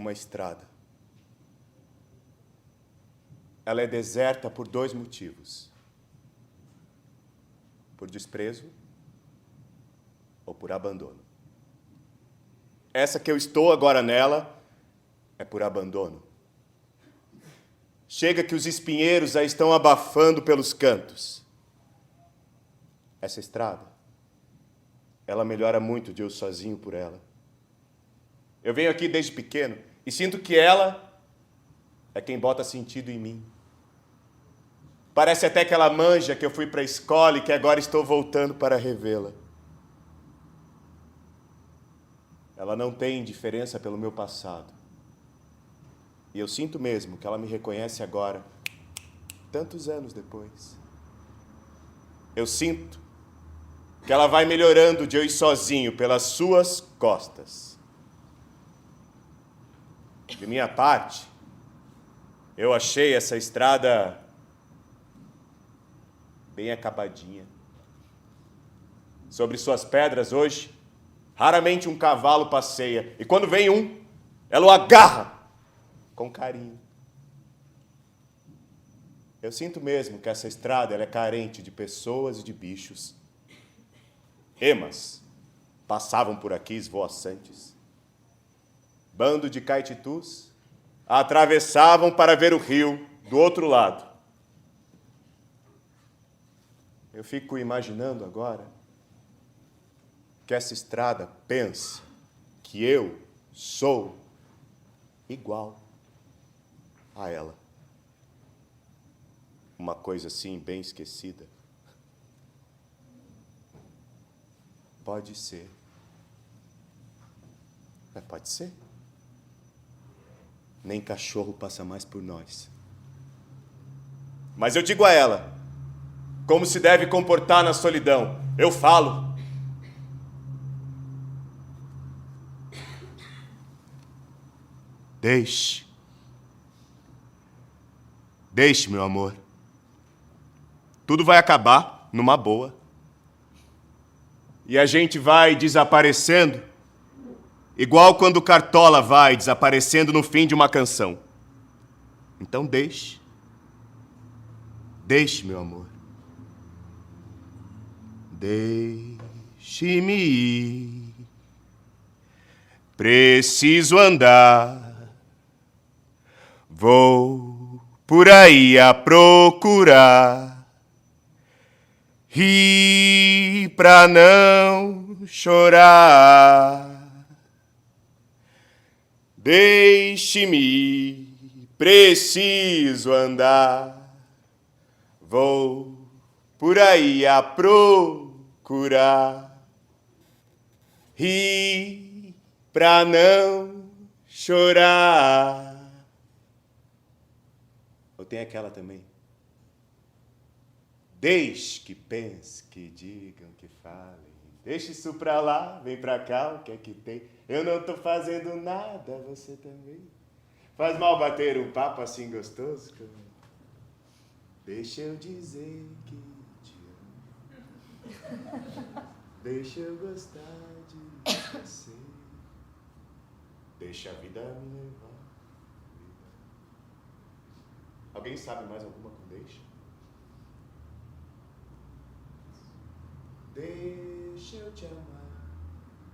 uma estrada. Ela é deserta por 2 motivos: por desprezo ou por abandono. Essa que eu estou agora nela é por abandono. Chega que os espinheiros a estão abafando pelos cantos. Essa estrada, ela melhora muito de eu sozinho por ela. Eu venho aqui desde pequeno e sinto que ela é quem bota sentido em mim. Parece até que ela manja que eu fui para a escola e que agora estou voltando para revê-la. Ela não tem indiferença pelo meu passado. E eu sinto mesmo que ela me reconhece agora, tantos anos depois. Eu sinto que ela vai melhorando de eu ir sozinho pelas suas costas. De minha parte, eu achei essa estrada bem acabadinha. Sobre suas pedras hoje, raramente um cavalo passeia. E quando vem um, ela o agarra com carinho. Eu sinto mesmo que essa estrada ela é carente de pessoas e de bichos. Emas passavam por aqui esvoaçantes. Bando de caititus a atravessavam para ver o rio do outro lado. Eu fico imaginando agora que essa estrada pensa que eu sou igual a ela. Uma coisa assim bem esquecida. Pode ser. Mas pode ser. Nem cachorro passa mais por nós. Mas eu digo a ela como se deve comportar na solidão. Eu falo. Deixe, meu amor. Tudo vai acabar numa boa. E a gente vai desaparecendo, igual quando o Cartola vai desaparecendo no fim de uma canção. Então deixe, meu amor. Deixe-me ir. Preciso andar. Vou por aí a procurar rir pra não chorar. Deixe-me ir, preciso andar. Vou por aí a procurar rir pra não chorar. Ou tem aquela também. Deixe que pense, que digam, que falem. Deixe isso pra lá, vem pra cá, o que é que tem? Eu não tô fazendo nada, você também. Faz mal bater um papo assim gostoso? Deixa eu dizer que te amo. Deixa eu gostar de você. Deixa a vida me levar. Alguém sabe mais alguma com deixa? Deixa eu te amar,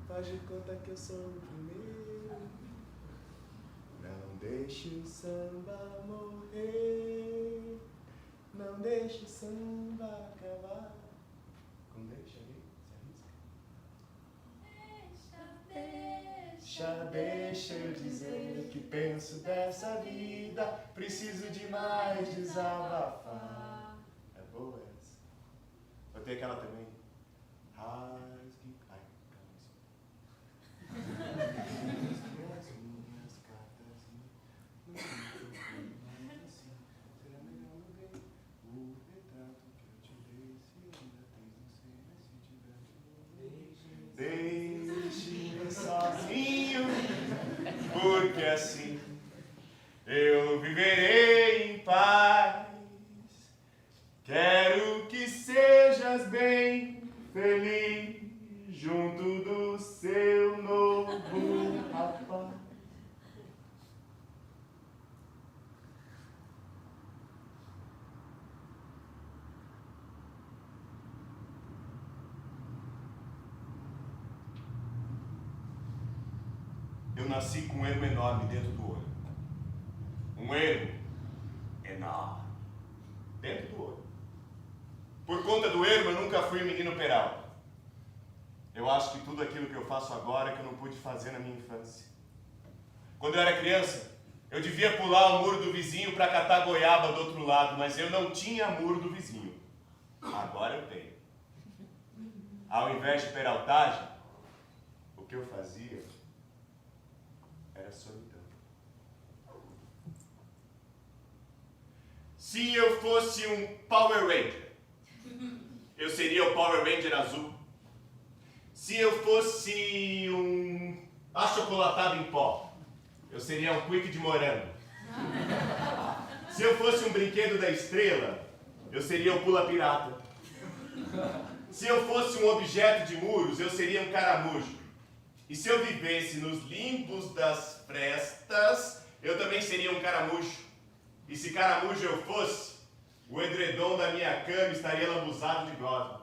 faz de conta que eu sou o primeiro. Não deixe o samba morrer, não deixe o samba acabar. Com deixa aí, deixa eu dizer o que penso dessa vida. Preciso demais desabafar. É boa essa. Eu tenho aquela também. Rasgue. Ai, calma. As minhas cartas. Será melhor não ver o retrato que eu te dei. Se ainda tens, não sei, mas se tiver. Deixe-me sozinho, porque assim eu viverei em paz. Quero que sejas bem feliz junto do seu novo rapaz. eu nasci com um ermo enorme dentro do olho. Um ermo enorme dentro do olho. Por conta do ermo, eu nunca fui menino Peralta. Eu acho que tudo aquilo que eu faço agora é que eu não pude fazer na minha infância. Quando eu era criança, eu devia pular o muro do vizinho para catar goiaba do outro lado, mas eu não tinha muro do vizinho. Agora eu tenho. Ao invés de peraltagem, o que eu fazia era solidão. Se eu fosse um Power Ranger, eu seria o Power Ranger azul. Se eu fosse um achocolatado em pó, eu seria um Quick de morango. Se eu fosse um brinquedo da estrela, eu seria o Pula Pirata. Se eu fosse um objeto de muros, eu seria um caramujo. E se eu vivesse nos limbos das frestas, eu também seria um caramujo. E se caramujo eu fosse, o edredom da minha cama estaria lambuzado de gosma.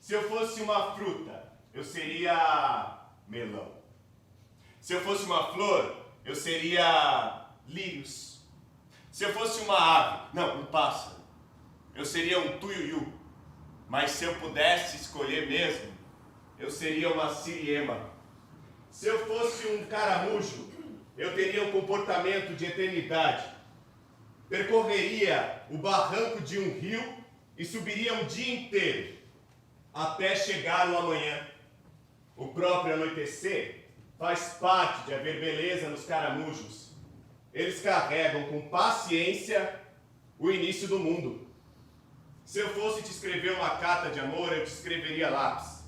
Se eu fosse uma fruta, eu seria melão. Se eu fosse uma flor, eu seria lírios. Se eu fosse uma ave, não, um pássaro, eu seria um tuiuiu. Mas se eu pudesse escolher mesmo, eu seria uma siriema. Se eu fosse um caramujo, eu teria um comportamento de eternidade. Percorreria o barranco de um rio e subiria um dia inteiro, até chegar o amanhã. O próprio anoitecer faz parte de haver beleza nos caramujos. Eles carregam com paciência o início do mundo. Se eu fosse te escrever uma carta de amor, eu te escreveria lápis,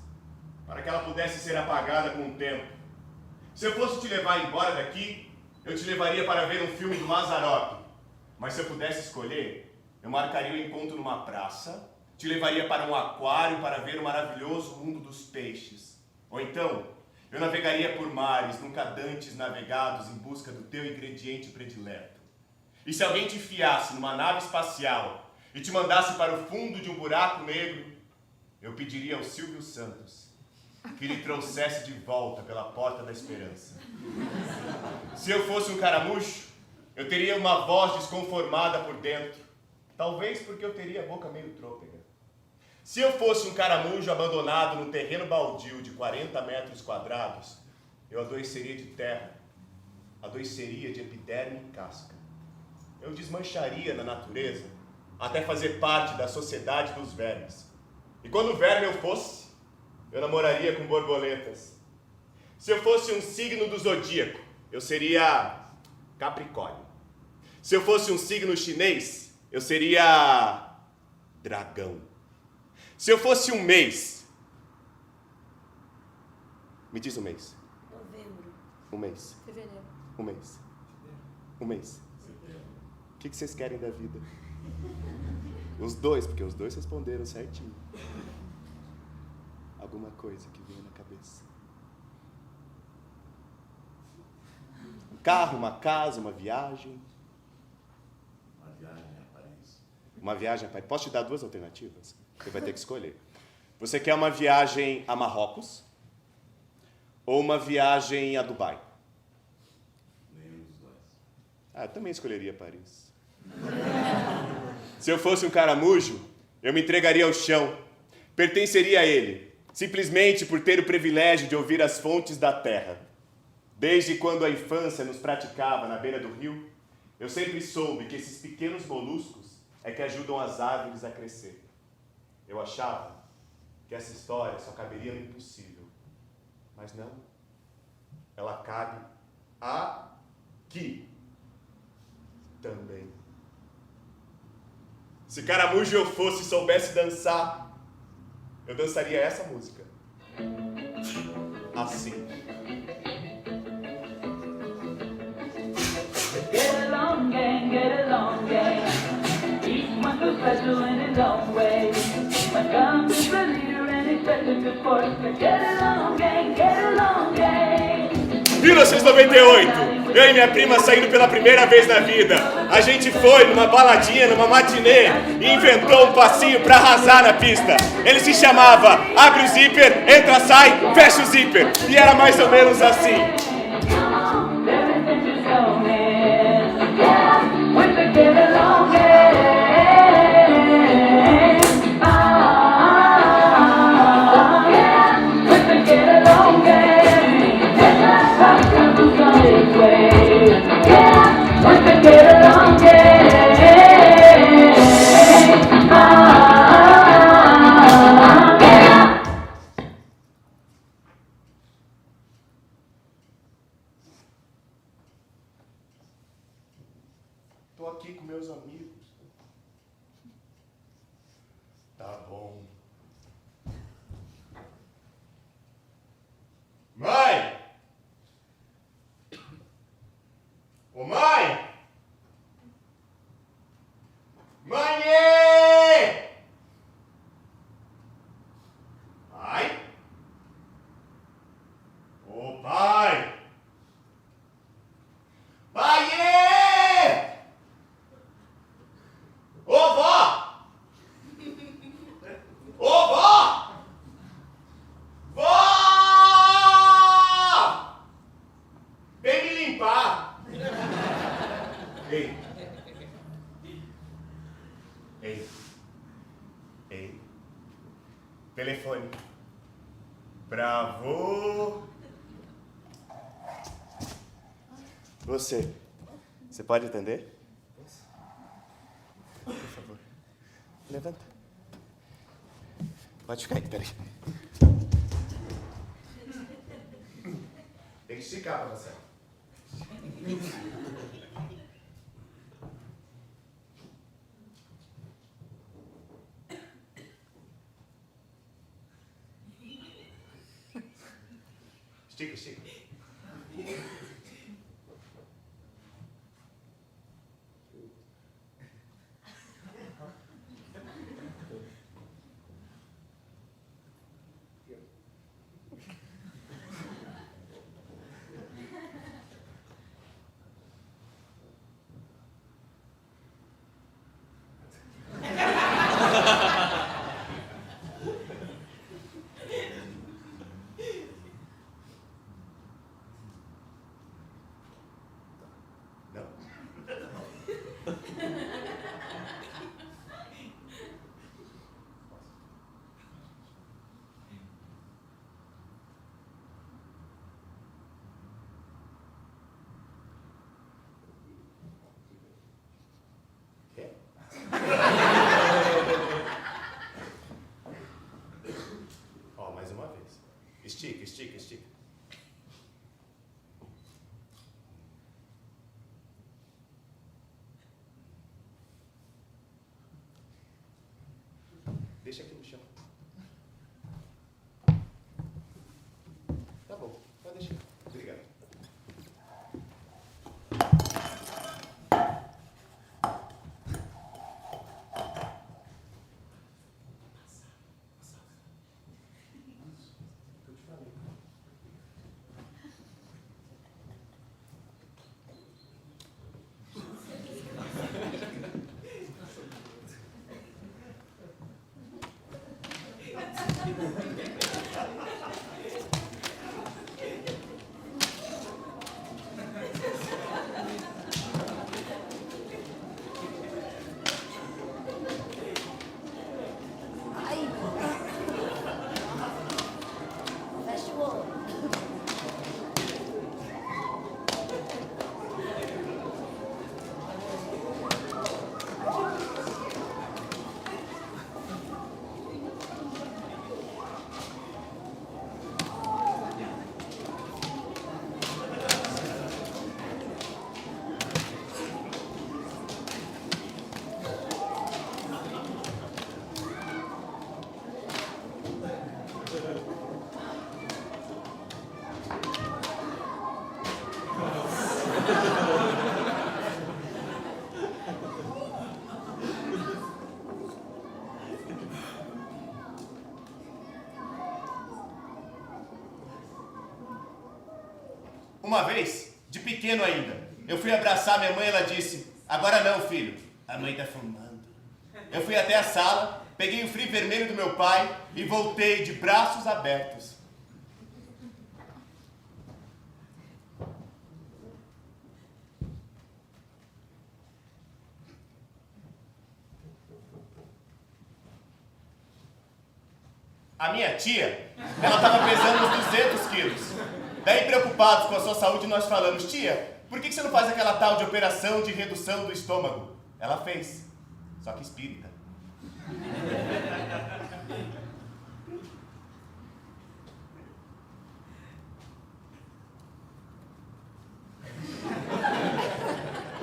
para que ela pudesse ser apagada com o tempo. Se eu fosse te levar embora daqui, eu te levaria para ver um filme do Mazzaropi. Mas se eu pudesse escolher, eu marcaria o encontro numa praça, te levaria para um aquário para ver o maravilhoso mundo dos peixes. Ou então, eu navegaria por mares nunca dantes navegados em busca do teu ingrediente predileto. E se alguém te enfiasse numa nave espacial e te mandasse para o fundo de um buraco negro, eu pediria ao Silvio Santos que lhe trouxesse de volta pela porta da esperança. Se eu fosse um caramujo, eu teria uma voz desconformada por dentro, talvez porque eu teria a boca meio trôpega. Se eu fosse um caramujo abandonado no terreno baldio de 40 metros quadrados, eu adoeceria de terra, adoeceria de epiderme e casca. Eu desmancharia na natureza até fazer parte da sociedade dos vermes. E quando verme eu fosse, eu namoraria com borboletas. Se eu fosse um signo do zodíaco, eu seria Capricórnio. Se eu fosse um signo chinês, eu seria dragão. Se eu fosse um mês, me diz um mês. Novembro. Um mês. Fevereiro. Um mês. Um mês. O que vocês querem da vida? Os dois, porque os dois responderam certinho. Alguma coisa que vinha na cabeça. Um carro, uma casa, uma viagem. Uma viagem a Paris. Uma viagem a Paris. Posso te dar duas alternativas? Você vai ter que escolher. Você quer uma viagem a Marrocos ou uma viagem a Dubai? Nenhum dos dois. Ah, eu também escolheria Paris. Se eu fosse um caramujo, eu me entregaria ao chão. Pertenceria a ele, simplesmente por ter o privilégio de ouvir as fontes da terra. Desde quando a infância nos praticava na beira do rio, eu sempre soube que esses pequenos moluscos é que ajudam as árvores a crescer. Eu achava que essa história só caberia no impossível. Mas não. Ela cabe aqui também. Se caramujo eu fosse e soubesse dançar, eu dançaria essa música. Assim. Get along, gang. Each one so special in his own way. My thumb is the leader and he's special to force. Get along, gang. 1998, eu e minha prima saindo pela primeira vez na vida. A gente foi numa baladinha, numa matinê e inventou um passinho pra arrasar na pista. Ele se chamava Abre o Zíper, entra, sai, fecha o zíper. E era mais ou menos assim. Tô aqui com meus amigos. Tá bom. Mãe! Ô, mãe! Mãe! Pai? Ô, pai! Pai! Ô, vó! Ô, vó! Vó! Vem me limpar! Ei! Ei! Ei! Telefone. Bravo! Você pode atender? Por favor. Levanta. Pode ficar aí, peraí. Tem que esticar pra você. Estica, estica. Ó, mais uma vez. Estica, estica, estica. Deixa aqui no chão. Tá bom, pode deixar. Obrigado. Uma vez, de pequeno ainda, eu fui abraçar minha mãe e ela disse: "Agora não, filho, a mãe tá fumando." Eu fui até a sala, peguei o free vermelho do meu pai e voltei de braços abertos. A minha tia, ela estava pesando uns 200 quilos. Daí, preocupados com a sua saúde, nós falamos: "Tia, por que você não faz aquela tal de operação de redução do estômago?" Ela fez, só que espírita.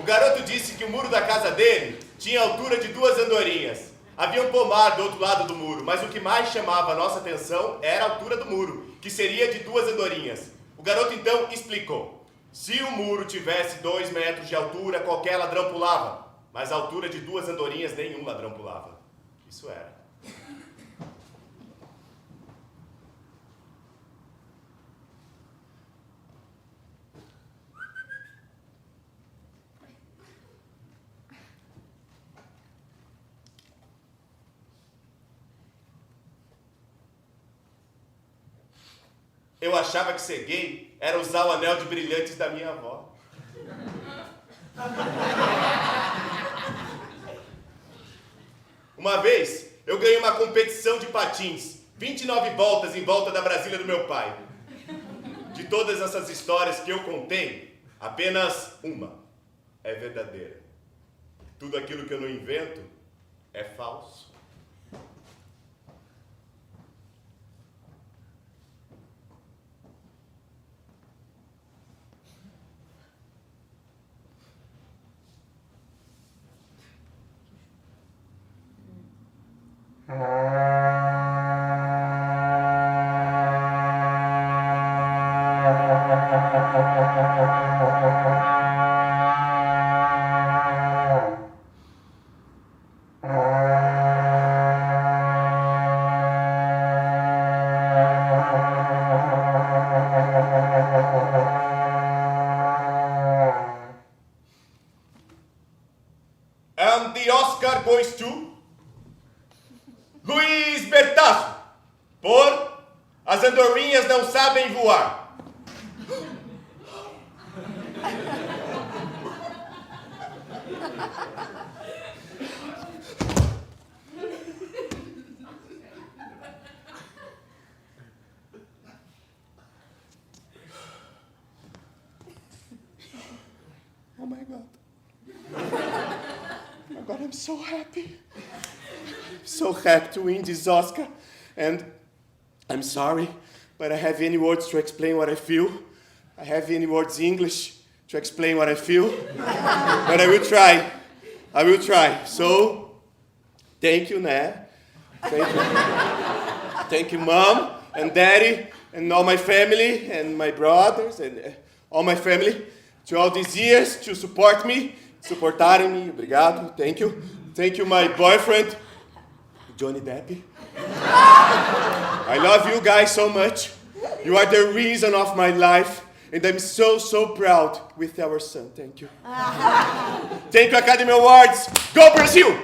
garoto disse que o muro da casa dele tinha altura de 2 andorinhas. Havia um pomar do outro lado do muro, mas o que mais chamava a nossa atenção era a altura do muro, que seria de 2 andorinhas. O garoto então explicou. Se o muro tivesse 2 metros de altura, qualquer ladrão pulava. Mas a altura de 2 andorinhas, nenhum ladrão pulava. Isso era. Eu achava que ser gay era usar o anel de brilhantes da minha avó. Uma vez, eu ganhei uma competição de patins, 29 voltas em volta da Brasília do meu pai. De todas essas histórias que eu contei, apenas uma é verdadeira. Tudo aquilo que eu não invento é falso. And the Oscar goes to Luiz Bertazzo, por As Andorinhas Não Sabem Voar. Oh my God. Oh God, I'm so happy. So happy to win this Oscar. And I'm sorry, but I have any words to explain what I feel. I have any words in English to explain what I feel. But I will try. I will try. So, thank you, né? Thank you. Thank you, Mom and Daddy and all my family and my brothers and all my family to all these years to support me. Suportarem me. Obrigado. Thank you. Thank you, my boyfriend, Johnny Depp. I love you guys so much. You are the reason of my life. And I'm so, so proud with our son. Thank you. Thank you, Academy Awards. Go Brazil!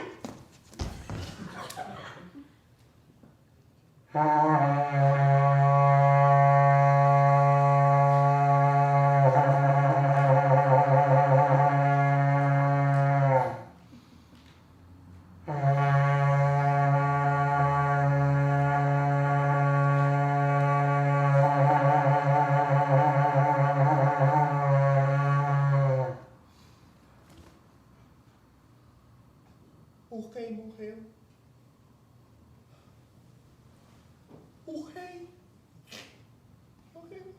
O rei morreu. O rei morreu.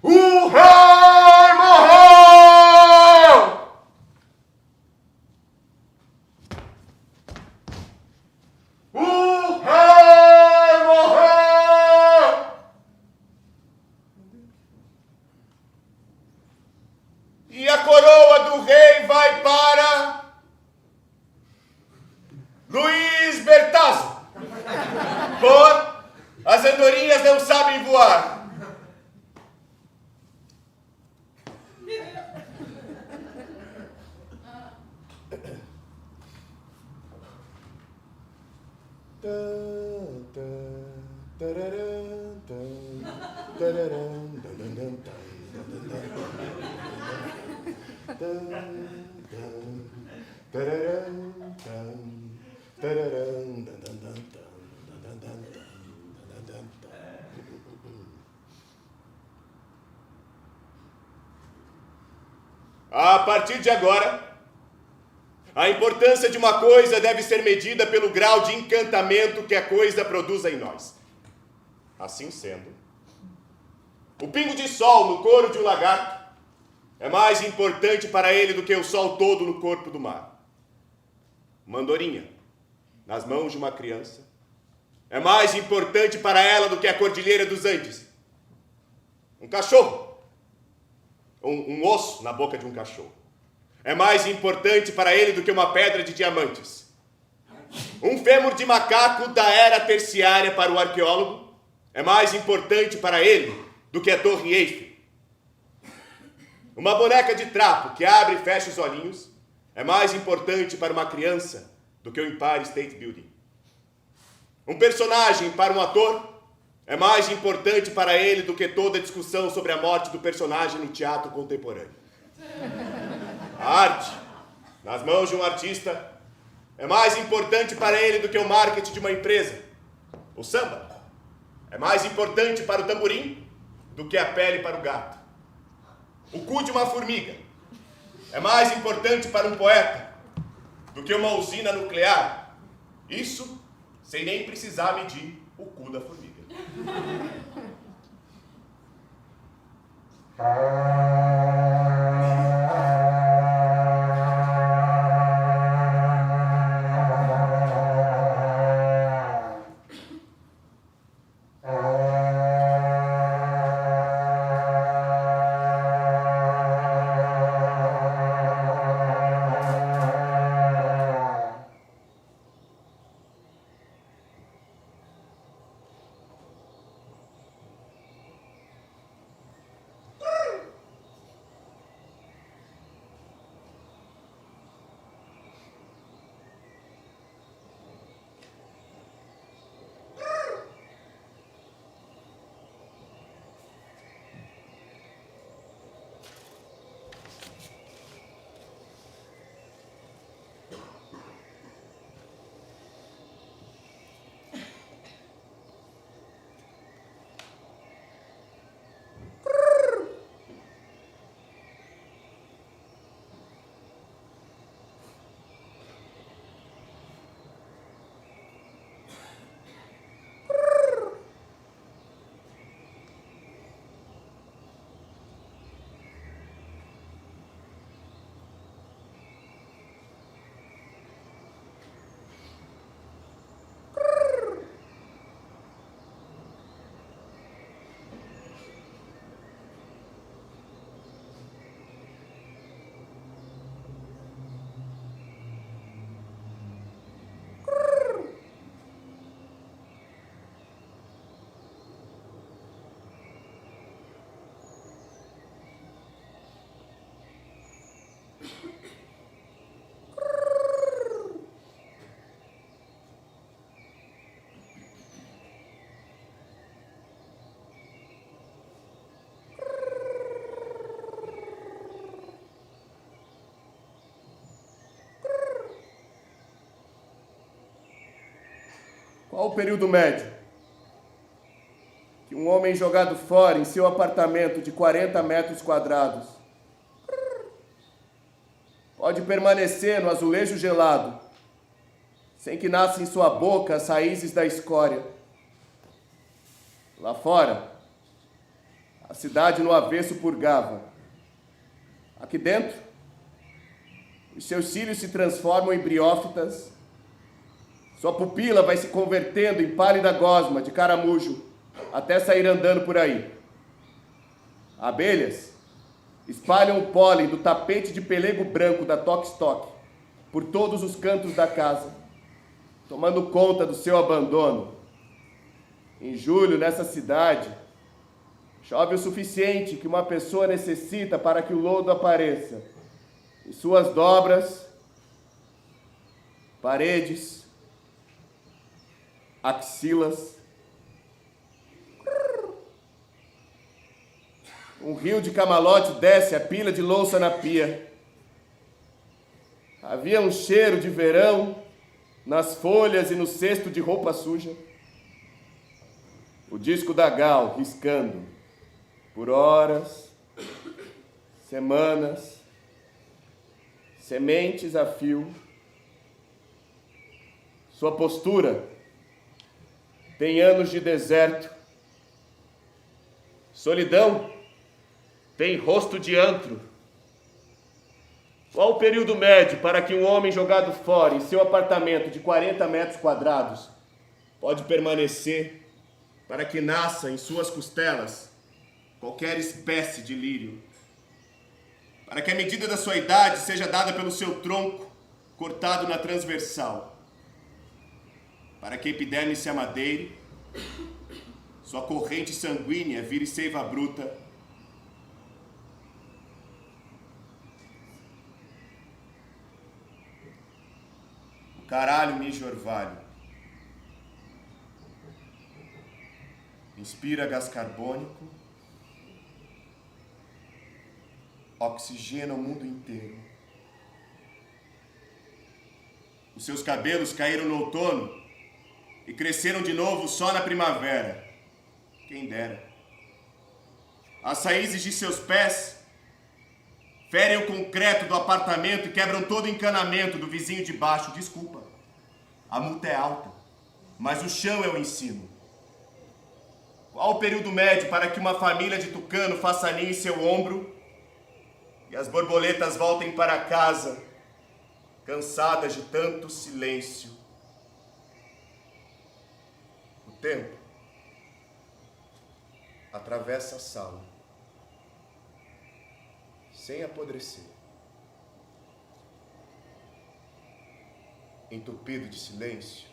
O rei morreu! O rei morreu! E a coroa do rei vai para Luiz Bertazzo, por As Andorinhas Não Sabem Voar. A partir de agora, a importância de uma coisa deve ser medida pelo grau de encantamento que a coisa produz em nós. Assim sendo, O pingo de sol no couro de um lagarto é mais importante para ele do que o sol todo no corpo do mar. Uma andorinha nas mãos de uma criança é mais importante para ela do que a cordilheira dos Andes. Um cachorro, um osso na boca de um cachorro, é mais importante para ele do que uma pedra de diamantes. Um fêmur de macaco da era terciária para o arqueólogo é mais importante para ele do que a Torre Eiffel. Uma boneca de trapo que abre e fecha os olhinhos é mais importante para uma criança do que o Empire State Building. Um personagem para um ator é mais importante para ele do que toda a discussão sobre a morte do personagem no teatro contemporâneo. A arte, nas mãos de um artista, é mais importante para ele do que o marketing de uma empresa. O samba é mais importante para o tamborim do que a pele para o gato. O cu de uma formiga é mais importante para um poeta do que uma usina nuclear. Isso sem nem precisar medir o cu da formiga. Qual o período médio que um homem jogado fora em seu apartamento de 40 metros quadrados pode permanecer no azulejo gelado, sem que nasça em sua boca as raízes da escória? Lá fora, a cidade no avesso purgava. Aqui dentro, os seus cílios se transformam em briófitas, sua pupila vai se convertendo em pálida gosma de caramujo, até sair andando por aí. Abelhas espalham o pólen do tapete de pelego branco da Toque-Toque por todos os cantos da casa, tomando conta do seu abandono. Em julho, nessa cidade, chove o suficiente que uma pessoa necessita para que o lodo apareça. E suas dobras, paredes, axilas, um rio de camalote desce a pilha de louça na pia. Havia um cheiro de verão nas folhas e no cesto de roupa suja. O disco da Gal riscando por horas, semanas, sementes a fio. Sua postura tem anos de deserto. Solidão tem rosto de antro. Qual o período médio para que um homem jogado fora em seu apartamento de 40 metros quadrados pode permanecer para que nasça em suas costelas qualquer espécie de lírio? Para que a medida da sua idade seja dada pelo seu tronco cortado na transversal? Para que a epiderme se amadeire, sua corrente sanguínea vire seiva bruta, o caralho mija orvalho, inspira gás carbônico, oxigena o mundo inteiro. Os seus cabelos caíram no outono e cresceram de novo só na primavera. Quem dera. As raízes de seus pés ferem o concreto do apartamento e quebram todo o encanamento do vizinho de baixo. Desculpa, a multa é alta, mas o chão é o ensino. Qual o período médio para que uma família de tucano faça ninho em seu ombro e as borboletas voltem para casa, cansadas de tanto silêncio? O tempo atravessa a sala, sem apodrecer. Entupido de silêncio,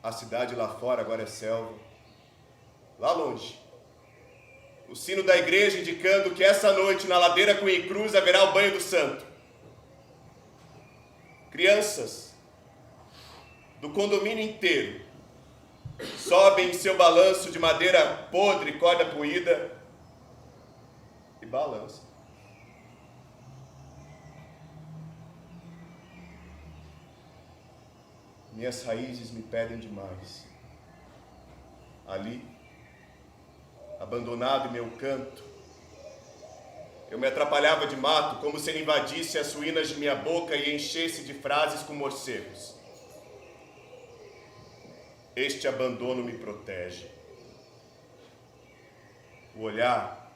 a cidade lá fora agora é selva. Lá longe, o sino da igreja indicando que essa noite na ladeira Cunha Cruz haverá o banho do santo. Crianças do condomínio inteiro sobem em seu balanço de madeira podre e corda puída e balançam. Minhas raízes me pedem demais. Ali, abandonado em meu canto, eu me atrapalhava de mato como se ele invadisse as suínas de minha boca e enchesse de frases com morcegos. Este abandono me protege. O olhar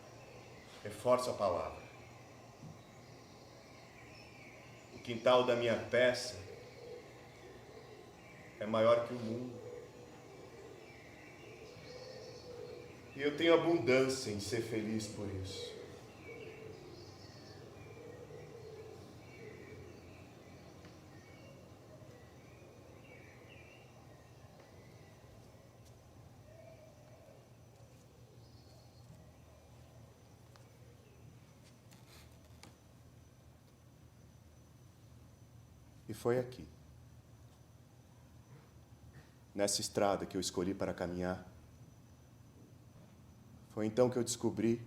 reforça a palavra. O quintal da minha peça é maior que o mundo. E eu tenho abundância em ser feliz por isso. E foi aqui, nessa estrada que eu escolhi para caminhar, foi então que eu descobri,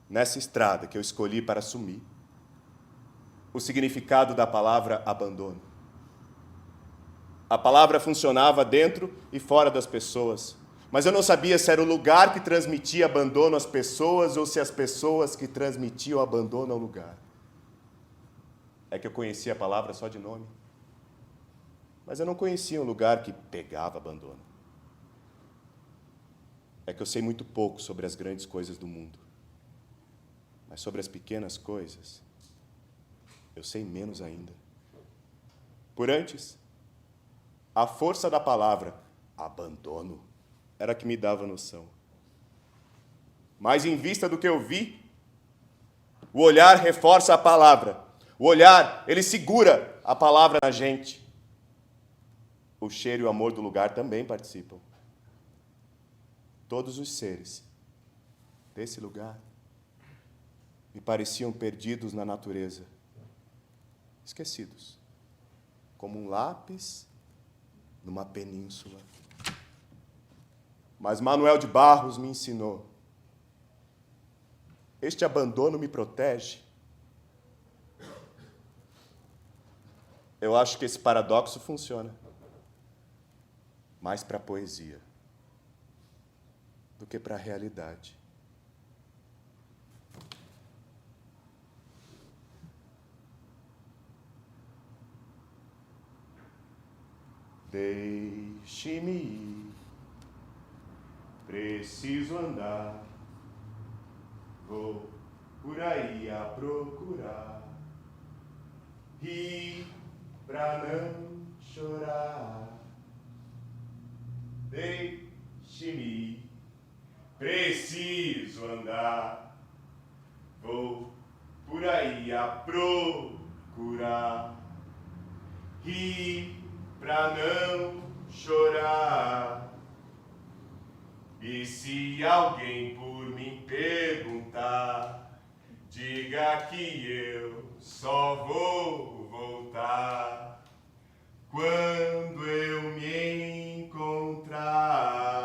nessa estrada que eu escolhi para sumir, o significado da palavra abandono. A palavra funcionava dentro e fora das pessoas, mas eu não sabia se era o lugar que transmitia abandono às pessoas ou se as pessoas que transmitiam abandono ao lugar. É que eu conhecia a palavra só de nome, mas eu não conhecia um lugar que pegava abandono. É que eu sei muito pouco sobre as grandes coisas do mundo, mas sobre as pequenas coisas, eu sei menos ainda. Por antes, a força da palavra abandono era que me dava noção. Mas em vista do que eu vi, o olhar reforça a palavra. O olhar, ele segura a palavra na gente. O cheiro e o amor do lugar também participam. Todos os seres desse lugar me pareciam perdidos na natureza, esquecidos, como um lápis numa península. Mas Manuel de Barros me ensinou: este abandono me protege. Eu acho que esse paradoxo funciona mais para a poesia do que para a realidade. Deixe-me ir preciso andar. Vou por aí a procurar rir pra não chorar. Deixe-me ir, preciso andar. Vou por aí a procurar rir pra não chorar. E se alguém por mim perguntar, diga que eu só vou voltar quando eu me encontrar.